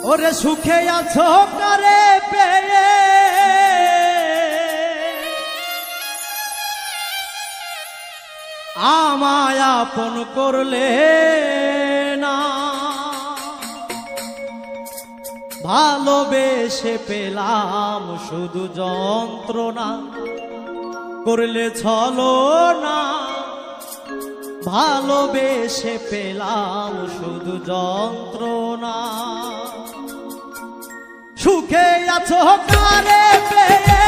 ওরে সুখে আছো কারে পেয়ে আমায় আপন করলে না, ভালোবেসে পেলাম শুধু যন্ত্রণা, করলে ছলনা। ভালোবেসে পেলাম শুধু যন্ত্রণা। সুখে আছো কারে পেয়ে,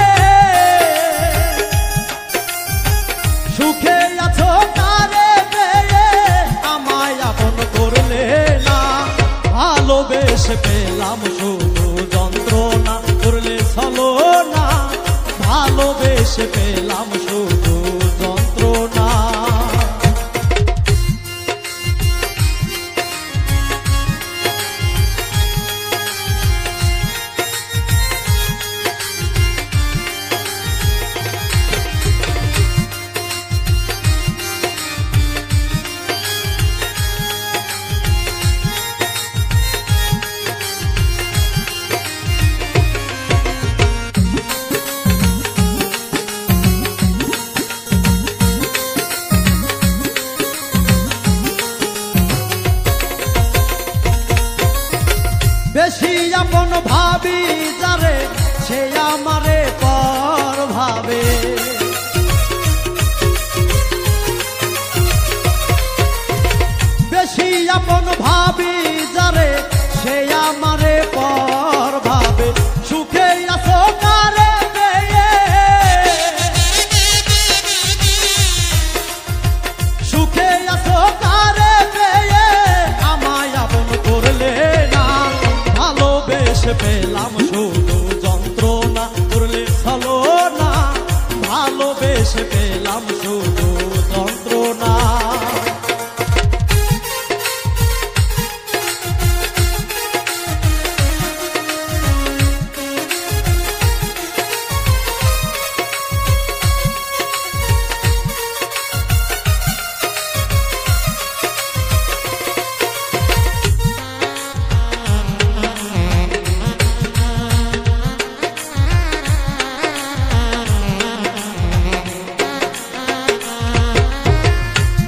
সুখে আছো কারে পেয়ে আমায় আপন করলে না, ভালোবেসে পেলাম শুধু যন্ত্রণা, করলে ছলনা। ভালোবেসে পেলাম শুধু যন্ত্রণা। বেশি আপন ভাবি যারে সে আমারে পর ভাবে, বেশি আপন ভাবি যারে সে আমারে পর ভাবে। সুখে আছো কারে পেয়ে, সুখে আছো কারে পেয়ে আমায় আপন করলে না, ভালোবেসে পেলাম শুধু যন্ত্রণা, করলে ছলনা। ভালোবেসে পেলাম শুধু যন্ত্রণা।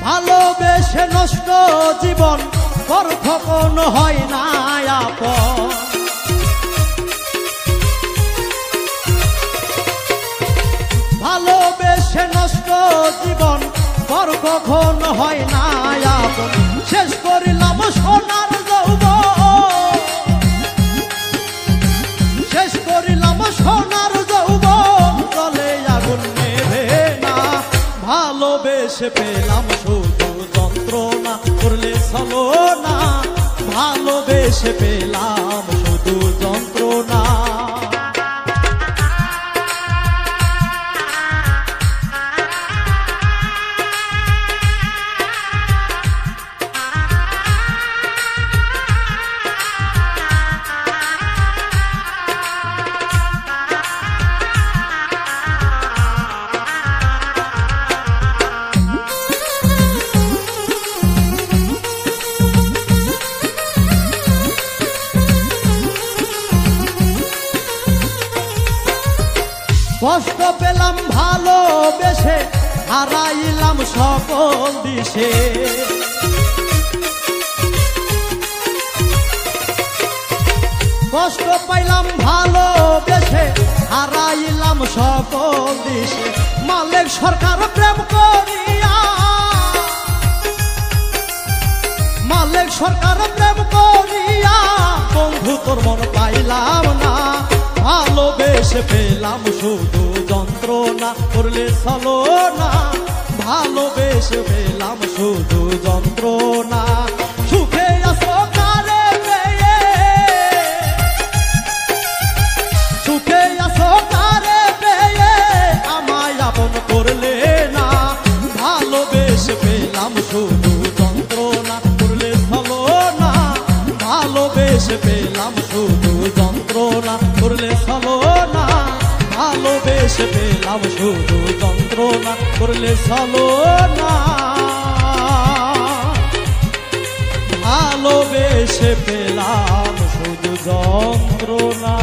ভালোবেসে নষ্ট জীবন পর কখনো হয় না আপন, ভালোবেসে নষ্ট জীবন পর কখনো হয় না আপন। শেষ করিলাম সোনার যৌবন, শেষ করিলাম সোনার যৌবন, জলে আগুন নেভে না। ভালোবেসে পেলাম শুধু যন্ত্রণা, করলে ছলনা। ভালোবেসে পেলাম শুধু যন্ত্রণা। কষ্ট পেলাম ভালোবেসে, হারাইলাম সকল দিশে। কষ্ট পাইলাম ভালোবেসে, হারাইলাম সকল দিশে। মালিক সরকার প্রেম করিয়া, মালিক সরকার প্রেম করিয়া বন্ধু তোর মন পাইলাম না। ভালোবেসে পেলাম শুধু যন্ত্রণা, করলে ছলনা। ভালোবেসে পেলাম শুধু যন্ত্রণা। সুখে আছো কারে পেয়ে, সুখে আছো কারে পেয়ে আমায় আপন করলে না, ভালোবেসে পেলাম শুধু যন্ত্রণা, করলে ছলনা। ভালোবেসে পেলাম শুধু যন্ত্রণা, করলে ছলনা। ভালোবেসে পেলাম শুধু যন্ত্রণা, করলে ছলনা। ভালোবেসে পেলাম শুধু যন্ত্রণা